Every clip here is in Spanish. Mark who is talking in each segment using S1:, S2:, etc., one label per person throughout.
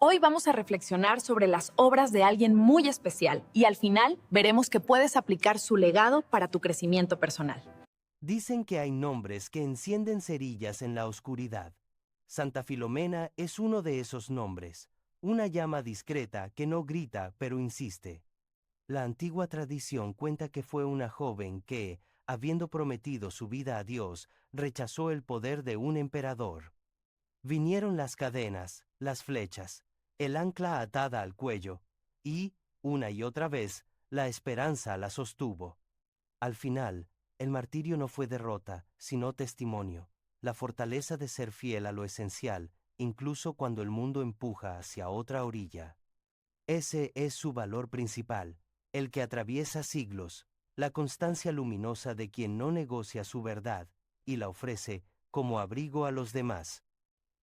S1: Hoy vamos a reflexionar sobre las obras de alguien muy especial y al final veremos que puedes aplicar su legado para tu crecimiento personal.
S2: Dicen que hay nombres que encienden cerillas en la oscuridad. Santa Filomena es uno de esos nombres, una llama discreta que no grita pero insiste. La antigua tradición cuenta que fue una joven que, habiendo prometido su vida a Dios, rechazó el poder de un emperador. Vinieron las cadenas, las flechas, el ancla atada al cuello, y, una y otra vez, la esperanza la sostuvo. Al final, el martirio no fue derrota, sino testimonio, la fortaleza de ser fiel a lo esencial, incluso cuando el mundo empuja hacia otra orilla. Ese es su valor principal, el que atraviesa siglos, la constancia luminosa de quien no negocia su verdad y la ofrece como abrigo a los demás.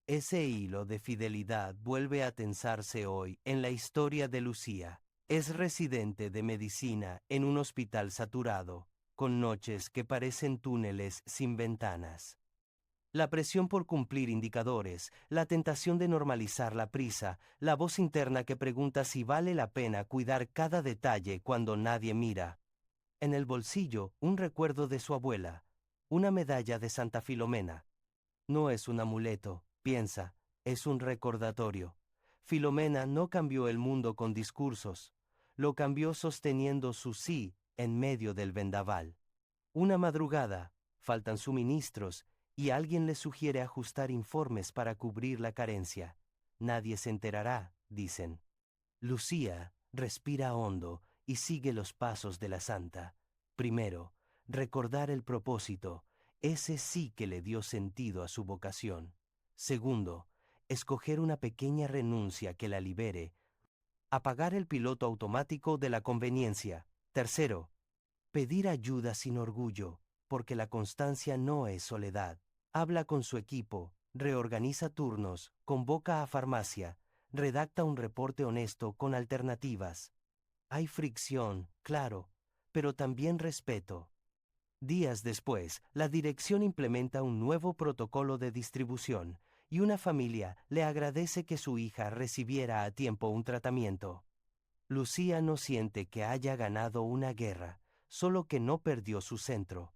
S2: Ese hilo de fidelidad vuelve a tensarse hoy en la historia de Lucía. Es residente de medicina en un hospital saturado, con noches que parecen túneles sin ventanas. La presión por cumplir indicadores, la tentación de normalizar la prisa, la voz interna que pregunta si vale la pena cuidar cada detalle cuando nadie mira. En el bolsillo, un recuerdo de su abuela, una medalla de Santa Filomena. No es un amuleto, piensa, es un recordatorio. Filomena no cambió el mundo con discursos, lo cambió sosteniendo su sí en medio del vendaval. Una madrugada, faltan suministros y alguien le sugiere ajustar informes para cubrir la carencia. Nadie se enterará, dicen. Lucía respira hondo y sigue los pasos de la santa. Primero, recordar el propósito, ese sí que le dio sentido a su vocación. Segundo, escoger una pequeña renuncia que la libere. Apagar el piloto automático de la conveniencia. Tercero, pedir ayuda sin orgullo, porque la constancia no es soledad. Habla con su equipo, reorganiza turnos, convoca a farmacia, redacta un reporte honesto con alternativas. Hay fricción, claro, pero también respeto. Días después, la dirección implementa un nuevo protocolo de distribución y una familia le agradece que su hija recibiera a tiempo un tratamiento. Lucía no siente que haya ganado una guerra, solo que no perdió su centro.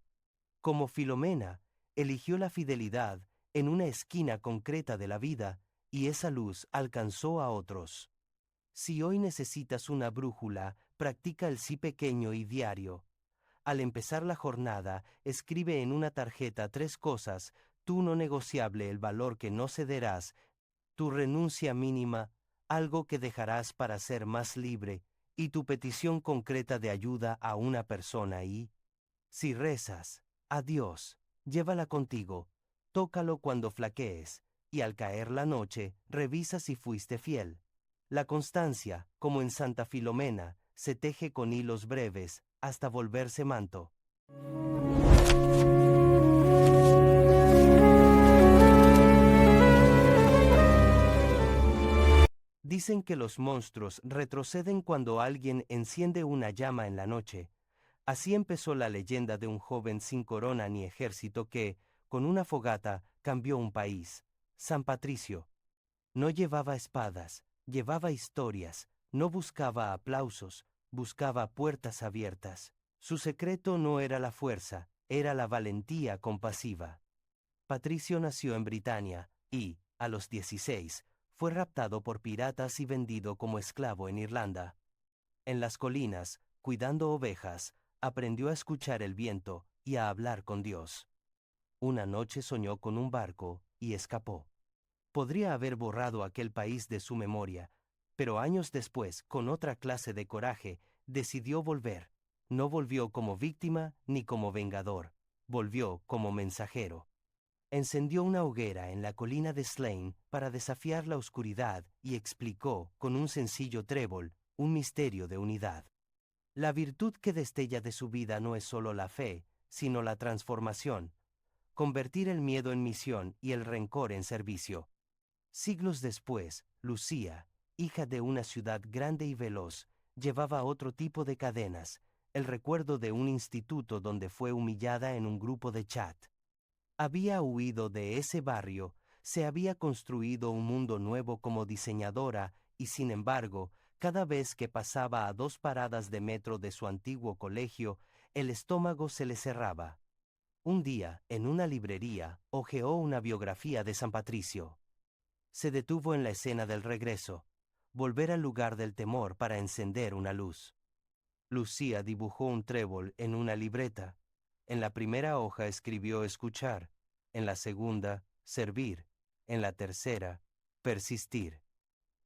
S2: Como Filomena, eligió la fidelidad en una esquina concreta de la vida y esa luz alcanzó a otros. Si hoy necesitas una brújula, practica el sí pequeño y diario. Al empezar la jornada, escribe en una tarjeta 3 cosas, tú no negociable, el valor que no cederás, tu renuncia mínima, algo que dejarás para ser más libre, y tu petición concreta de ayuda a una persona y, si rezas, a Dios, llévala contigo, tócalo cuando flaquees, y al caer la noche, revisa si fuiste fiel. La constancia, como en Santa Filomena, se teje con hilos breves hasta volverse manto. Dicen que los monstruos retroceden cuando alguien enciende una llama en la noche. Así empezó la leyenda de un joven sin corona ni ejército que, con una fogata, cambió un país. San Patricio. No llevaba espadas, llevaba historias, no buscaba aplausos, buscaba puertas abiertas. Su secreto no era la fuerza, era la valentía compasiva. Patricio nació en Britania y, a los 16, fue raptado por piratas y vendido como esclavo en Irlanda. En las colinas, cuidando ovejas, aprendió a escuchar el viento y a hablar con Dios. Una noche soñó con un barco y escapó. Podría haber borrado aquel país de su memoria, pero años después, con otra clase de coraje, decidió volver. No volvió como víctima ni como vengador, volvió como mensajero. Encendió una hoguera en la colina de Slane para desafiar la oscuridad y explicó, con un sencillo trébol, un misterio de unidad. La virtud que destella de su vida no es solo la fe, sino la transformación, convertir el miedo en misión y el rencor en servicio. Siglos después, Lucía, hija de una ciudad grande y veloz, llevaba otro tipo de cadenas, el recuerdo de un instituto donde fue humillada en un grupo de chat. Había huido de ese barrio, Se había construido un mundo nuevo como diseñadora y, sin embargo, cada vez que pasaba a 2 paradas de metro de su antiguo colegio, el estómago se le cerraba. Un día, en una librería, hojeó una biografía de San Patricio. Se detuvo en la escena del regreso, volver al lugar del temor para encender una luz. Lucía dibujó un trébol en una libreta. En la primera hoja escribió escuchar, en la segunda, servir, en la tercera, persistir.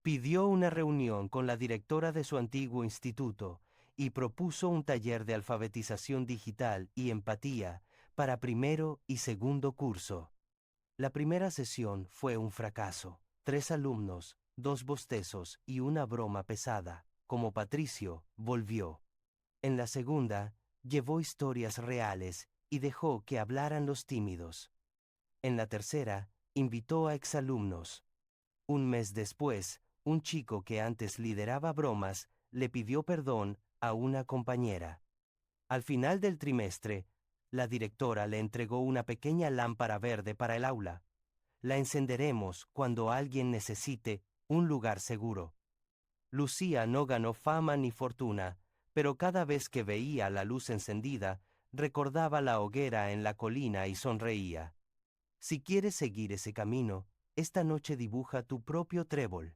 S2: Pidió una reunión con la directora de su antiguo instituto y propuso un taller de alfabetización digital y empatía para primero y segundo curso. La primera sesión fue un fracaso. 3 alumnos, 2 bostezos y una broma pesada. Como Patricio, volvió. En la segunda, llevó historias reales y dejó que hablaran los tímidos. En la tercera, invitó a exalumnos. Un mes después, un chico que antes lideraba bromas le pidió perdón a una compañera. Al final del trimestre, la directora le entregó una pequeña lámpara verde para el aula. La encenderemos cuando alguien necesite un lugar seguro. Lucía no ganó fama ni fortuna, pero cada vez que veía la luz encendida, recordaba la hoguera en la colina y sonreía. Si quieres seguir ese camino, esta noche dibuja tu propio trébol.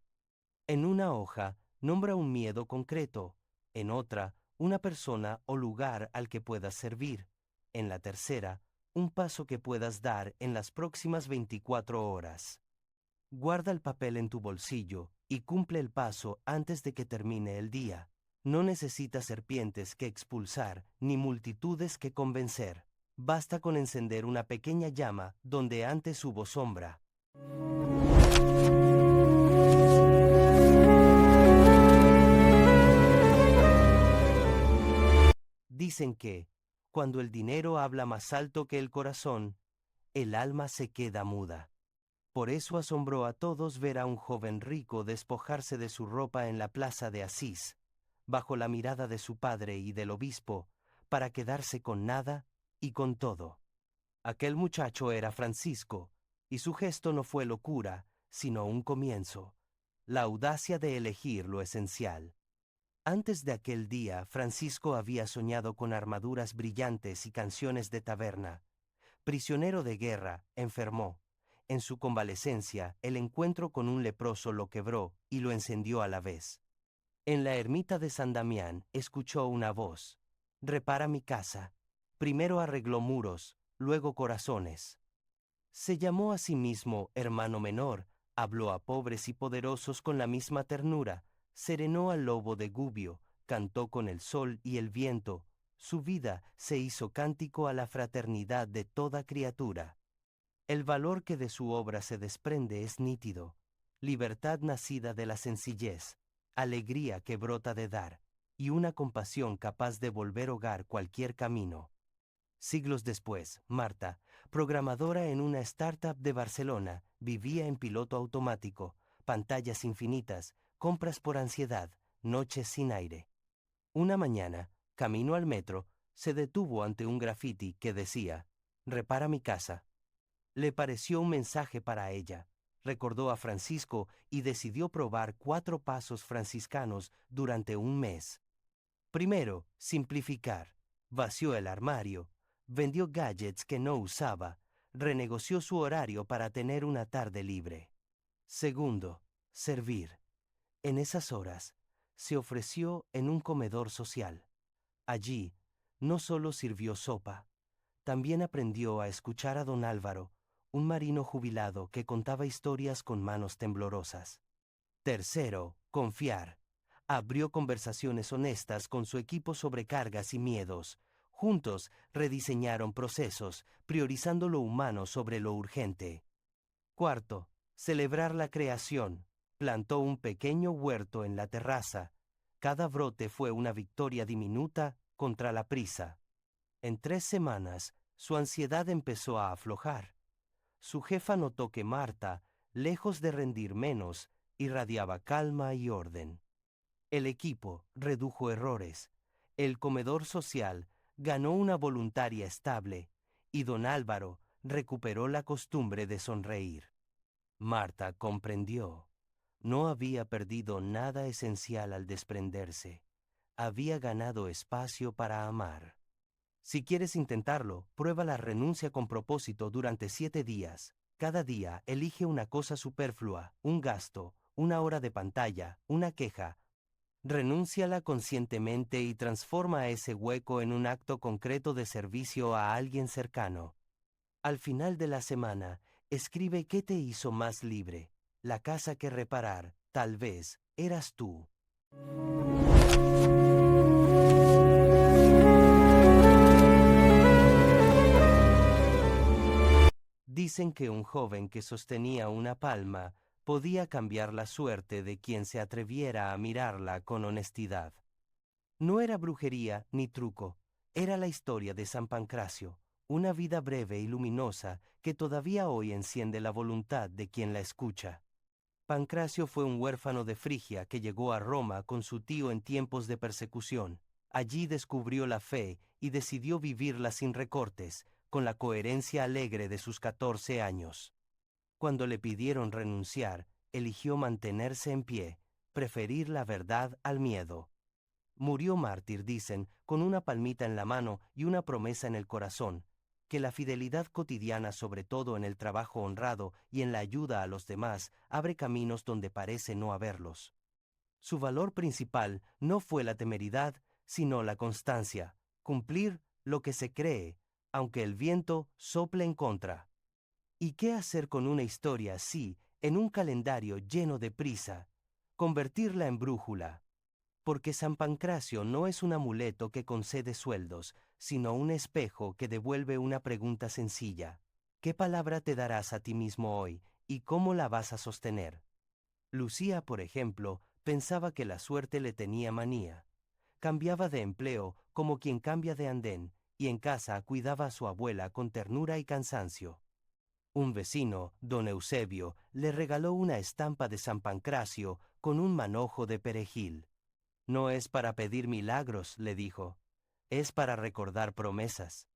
S2: En una hoja, nombra un miedo concreto. En otra, una persona o lugar al que puedas servir. En la tercera, un paso que puedas dar en las próximas 24 horas. Guarda el papel en tu bolsillo y cumple el paso antes de que termine el día. No necesitas serpientes que expulsar ni multitudes que convencer. Basta con encender una pequeña llama donde antes hubo sombra. Dicen que, cuando el dinero habla más alto que el corazón, el alma se queda muda. Por eso asombró a todos ver a un joven rico despojarse de su ropa en la plaza de Asís, bajo la mirada de su padre y del obispo, para quedarse con nada y con todo. Aquel muchacho era Francisco, y su gesto no fue locura, sino un comienzo, la audacia de elegir lo esencial. Antes de aquel día, Francisco había soñado con armaduras brillantes y canciones de taberna. Prisionero de guerra, enfermó. En su convalecencia, el encuentro con un leproso lo quebró y lo encendió a la vez. En la ermita de San Damián escuchó una voz: repara mi casa. Primero arregló muros, luego corazones. Se llamó a sí mismo hermano menor, habló a pobres y poderosos con la misma ternura, serenó al lobo de Gubbio, cantó con el sol y el viento. Su vida se hizo cántico a la fraternidad de toda criatura. El valor que de su obra se desprende es nítido, libertad nacida de la sencillez, alegría que brota de dar, y una compasión capaz de volver hogar cualquier camino. Siglos después, Marta, programadora en una startup de Barcelona, vivía en piloto automático, pantallas infinitas, compras por ansiedad, noches sin aire. Una mañana, camino al metro, se detuvo ante un grafiti que decía: repara mi casa. Le pareció un mensaje para ella. Recordó a Francisco y decidió probar 4 pasos franciscanos durante un mes. Primero, simplificar. Vació el armario. Vendió gadgets que no usaba. Renegoció su horario para tener una tarde libre. Segundo, servir. En esas horas, se ofreció en un comedor social. Allí, no solo sirvió sopa, también aprendió a escuchar a don Álvaro, un marino jubilado que contaba historias con manos temblorosas. Tercero, confiar. Abrió conversaciones honestas con su equipo sobre cargas y miedos. Juntos rediseñaron procesos, priorizando lo humano sobre lo urgente. Cuarto, celebrar la creación. Plantó un pequeño huerto en la terraza. Cada brote fue una victoria diminuta contra la prisa. En 3 semanas, su ansiedad empezó a aflojar. Su jefa notó que Marta, lejos de rendir menos, irradiaba calma y orden. El equipo redujo errores. El comedor social ganó una voluntaria estable y don Álvaro recuperó la costumbre de sonreír. Marta comprendió. No había perdido nada esencial al desprenderse. Había ganado espacio para amar. Si quieres intentarlo, prueba la renuncia con propósito durante 7 días. Cada día elige una cosa superflua, un gasto, una hora de pantalla, una queja. Renúnciala conscientemente y transforma ese hueco en un acto concreto de servicio a alguien cercano. Al final de la semana, escribe qué te hizo más libre. La casa que reparar, tal vez, eras tú. Dicen que un joven que sostenía una palma podía cambiar la suerte de quien se atreviera a mirarla con honestidad. No era brujería ni truco, era la historia de San Pancracio, una vida breve y luminosa que todavía hoy enciende la voluntad de quien la escucha. Pancracio fue un huérfano de Frigia que llegó a Roma con su tío en tiempos de persecución. Allí descubrió la fe y decidió vivirla sin recortes, con la coherencia alegre de sus 14 años. Cuando le pidieron renunciar, eligió mantenerse en pie, preferir la verdad al miedo. Murió mártir, dicen, con una palmita en la mano y una promesa en el corazón, que la fidelidad cotidiana, sobre todo en el trabajo honrado y en la ayuda a los demás, abre caminos donde parece no haberlos. Su valor principal no fue la temeridad, sino la constancia, cumplir lo que se cree, aunque el viento sople en contra. ¿Y qué hacer con una historia así, en un calendario lleno de prisa? Convertirla en brújula. Porque San Pancracio no es un amuleto que concede sueldos, sino un espejo que devuelve una pregunta sencilla. ¿Qué palabra te darás a ti mismo hoy y cómo la vas a sostener? Lucía, por ejemplo, pensaba que la suerte le tenía manía. Cambiaba de empleo como quien cambia de andén, y en casa cuidaba a su abuela con ternura y cansancio. Un vecino, don Eusebio, le regaló una estampa de San Pancracio con un manojo de perejil. No es para pedir milagros, le dijo, es para recordar promesas.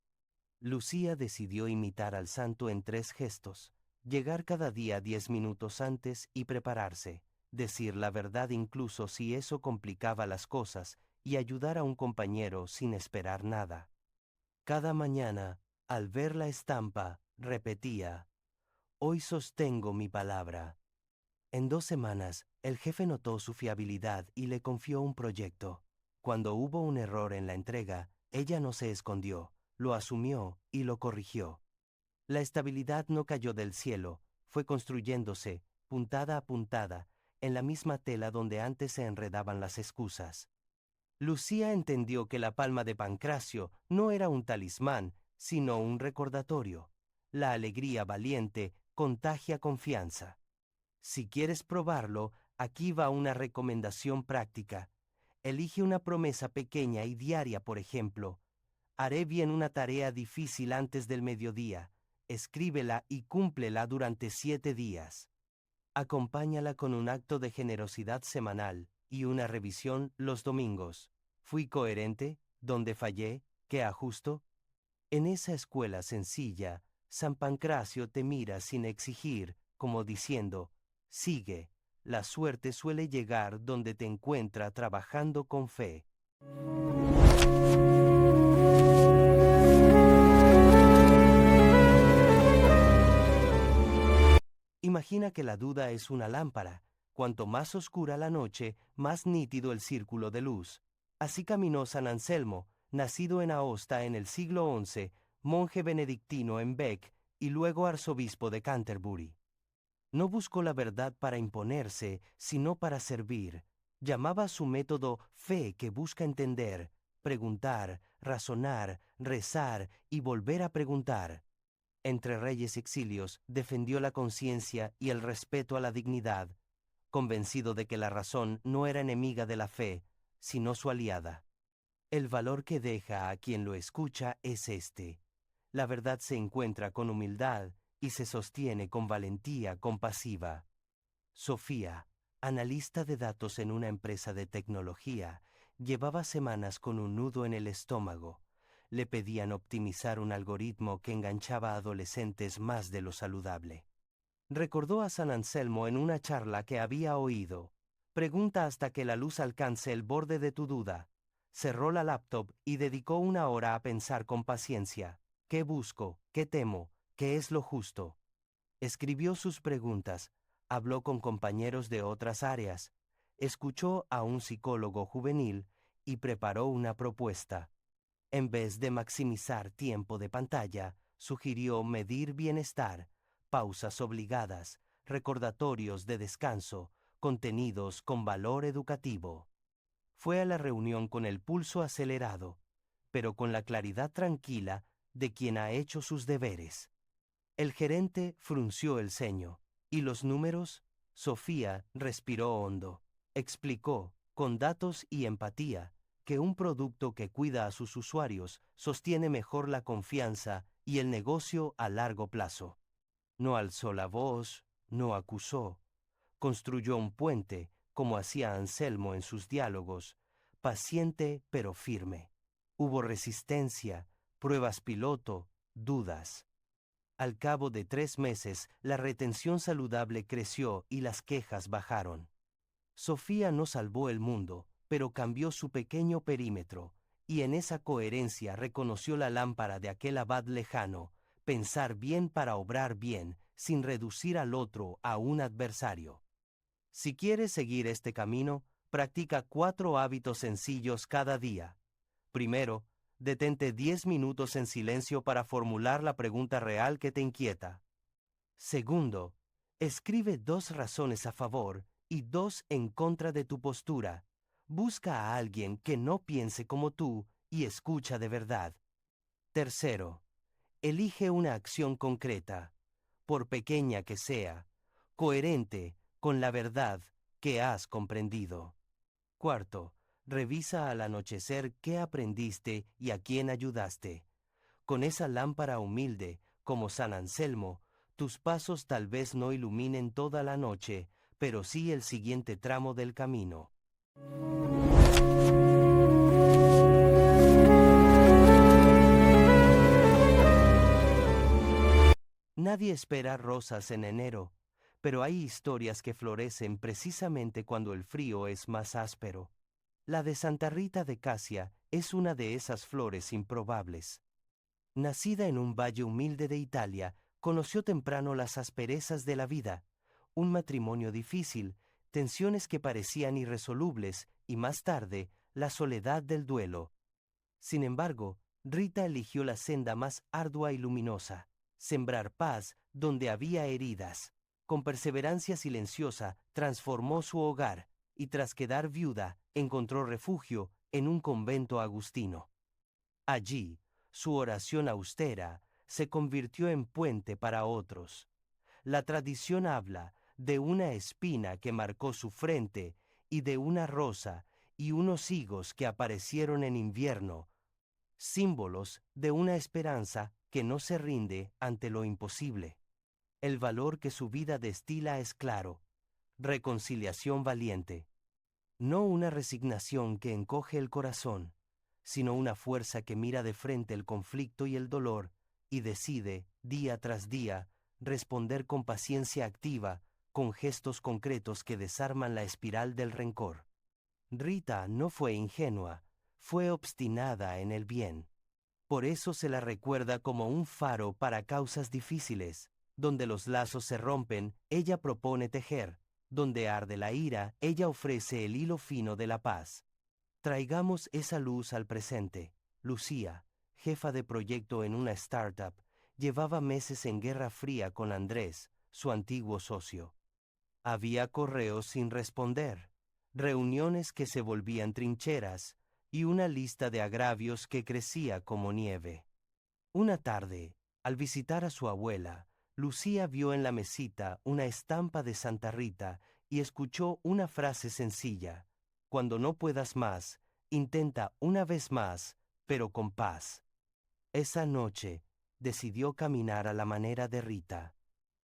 S2: Lucía decidió imitar al santo en 3 gestos: llegar cada día 10 minutos antes y prepararse, decir la verdad incluso si eso complicaba las cosas, y ayudar a un compañero sin esperar nada. Cada mañana, al ver la estampa, repetía: hoy sostengo mi palabra. En 2 semanas, el jefe notó su fiabilidad y le confió un proyecto. Cuando hubo un error en la entrega, ella no se escondió, lo asumió y lo corrigió. La estabilidad no cayó del cielo, fue construyéndose, puntada a puntada, en la misma tela donde antes se enredaban las excusas. Lucía entendió que la palma de Pancracio no era un talismán, sino un recordatorio. La alegría valiente contagia confianza. Si quieres probarlo, aquí va una recomendación práctica. Elige una promesa pequeña y diaria, por ejemplo. Haré bien una tarea difícil antes del mediodía. Escríbela y cúmplela durante 7 días. Acompáñala con un acto de generosidad semanal y una revisión los domingos. ¿Fui coherente? ¿Dónde fallé? ¿Qué ajusto? En esa escuela sencilla, San Pancracio te mira sin exigir, como diciendo: sigue, la suerte suele llegar donde te encuentra trabajando con fe. Imagina que la duda es una lámpara. Cuanto más oscura la noche, más nítido el círculo de luz. Así caminó San Anselmo, nacido en Aosta en el siglo XI, monje benedictino en Bec y luego arzobispo de Canterbury. No buscó la verdad para imponerse, sino para servir. Llamaba a su método fe, que busca entender, preguntar, razonar, rezar y volver a preguntar. Entre reyes y exilios, defendió la conciencia y el respeto a la dignidad, convencido de que la razón no era enemiga de la fe, sino su aliada. El valor que deja a quien lo escucha es este: la verdad se encuentra con humildad y se sostiene con valentía compasiva. Sofía, analista de datos en una empresa de tecnología, llevaba semanas con un nudo en el estómago. Le pedían optimizar un algoritmo que enganchaba a adolescentes más de lo saludable. Recordó a San Anselmo en una charla que había oído. Pregunta hasta que la luz alcance el borde de tu duda. Cerró la laptop y dedicó 1 hora a pensar con paciencia. ¿Qué busco? ¿Qué temo? ¿Qué es lo justo? Escribió sus preguntas, habló con compañeros de otras áreas, escuchó a un psicólogo juvenil y preparó una propuesta. En vez de maximizar tiempo de pantalla, sugirió medir bienestar, pausas obligadas, recordatorios de descanso, contenidos con valor educativo. Fue a la reunión con el pulso acelerado, pero con la claridad tranquila de quien ha hecho sus deberes. El gerente frunció el ceño. ¿Y los números? Sofía respiró hondo. Explicó, con datos y empatía, que un producto que cuida a sus usuarios sostiene mejor la confianza y el negocio a largo plazo. No alzó la voz, no acusó. Construyó un puente, como hacía Anselmo en sus diálogos, paciente pero firme. Hubo resistencia, pruebas piloto, dudas. Al cabo de 3 meses, la retención saludable creció y las quejas bajaron. Sofía no salvó el mundo, pero cambió su pequeño perímetro, y en esa coherencia reconoció la lámpara de aquel abad lejano: pensar bien para obrar bien, sin reducir al otro a un adversario. Si quieres seguir este camino, practica 4 hábitos sencillos cada día. Primero, detente 10 minutos en silencio para formular la pregunta real que te inquieta. Segundo, escribe 2 razones a favor y 2 en contra de tu postura. Busca a alguien que no piense como tú y escucha de verdad. Tercero, elige una acción concreta, por pequeña que sea, coherente con la verdad que has comprendido. Cuarto, revisa al anochecer qué aprendiste y a quién ayudaste. Con esa lámpara humilde, como San Anselmo, tus pasos tal vez no iluminen toda la noche, pero sí el siguiente tramo del camino. Nadie espera rosas en enero, pero hay historias que florecen precisamente cuando el frío es más áspero. La de Santa Rita de Casia es una de esas flores improbables. Nacida en un valle humilde de Italia, conoció temprano las asperezas de la vida, un matrimonio difícil, tensiones que parecían irresolubles y más tarde la soledad del duelo. Sin embargo, Rita eligió la senda más ardua y luminosa: sembrar paz donde había heridas. Con perseverancia silenciosa transformó su hogar y tras quedar viuda encontró refugio en un convento agustino. Allí, su oración austera se convirtió en puente para otros. La tradición habla de una espina que marcó su frente y de una rosa y unos higos que aparecieron en invierno, símbolos de una esperanza que no se rinde ante lo imposible. El valor que su vida destila es claro: reconciliación valiente. No una resignación que encoge el corazón, sino una fuerza que mira de frente el conflicto y el dolor y decide, día tras día, responder con paciencia activa, con gestos concretos que desarman la espiral del rencor. Rita no fue ingenua, fue obstinada en el bien. Por eso se la recuerda como un faro para causas difíciles. Donde los lazos se rompen, ella propone tejer. Donde arde la ira, ella ofrece el hilo fino de la paz. Traigamos esa luz al presente. Lucía, jefa de proyecto en una startup, llevaba meses en guerra fría con Andrés, su antiguo socio. Había correos sin responder, reuniones que se volvían trincheras y una lista de agravios que crecía como nieve. Una tarde, al visitar a su abuela, Lucía vio en la mesita una estampa de Santa Rita y escuchó una frase sencilla: cuando no puedas más, intenta una vez más, pero con paz. Esa noche, decidió caminar a la manera de Rita.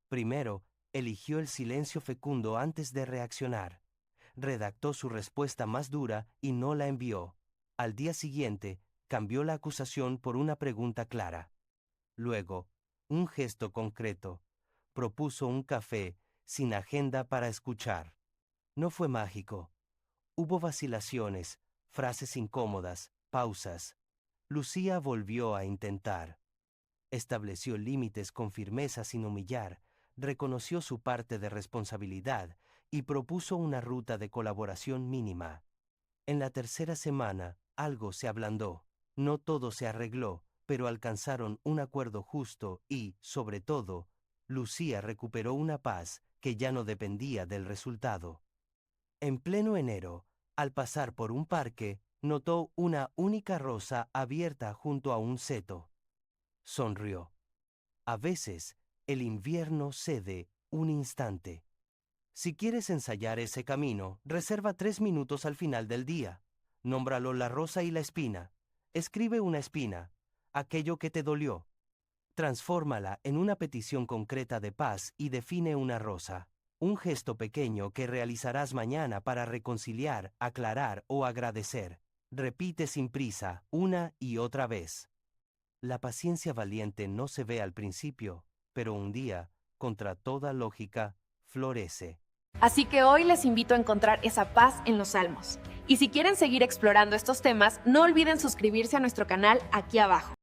S2: Primero, eligió el silencio fecundo antes de reaccionar. Redactó su respuesta más dura y no la envió. Al día siguiente, cambió la acusación por una pregunta clara. Luego, un gesto concreto: propuso un café sin agenda para escuchar. No fue mágico. Hubo vacilaciones, frases incómodas, pausas. Lucía volvió a intentar. Estableció límites con firmeza sin humillar, reconoció su parte de responsabilidad y propuso una ruta de colaboración mínima. En la tercera semana, algo se ablandó. No todo se arregló, pero alcanzaron un acuerdo justo y, sobre todo, Lucía recuperó una paz que ya no dependía del resultado. En pleno enero, al pasar por un parque, notó una única rosa abierta junto a un seto. Sonrió. A veces, el invierno cede un instante. Si quieres ensayar ese camino, reserva 3 minutos al final del día. Nómbralo la rosa y la espina. Escribe una espina, aquello que te dolió. Transfórmala en una petición concreta de paz y define una rosa. Un gesto pequeño que realizarás mañana para reconciliar, aclarar o agradecer. Repite sin prisa, una y otra vez. La paciencia valiente no se ve al principio, pero un día, contra toda lógica, florece.
S1: Así que hoy les invito a encontrar esa paz en los salmos. Y si quieren seguir explorando estos temas, no olviden suscribirse a nuestro canal aquí abajo.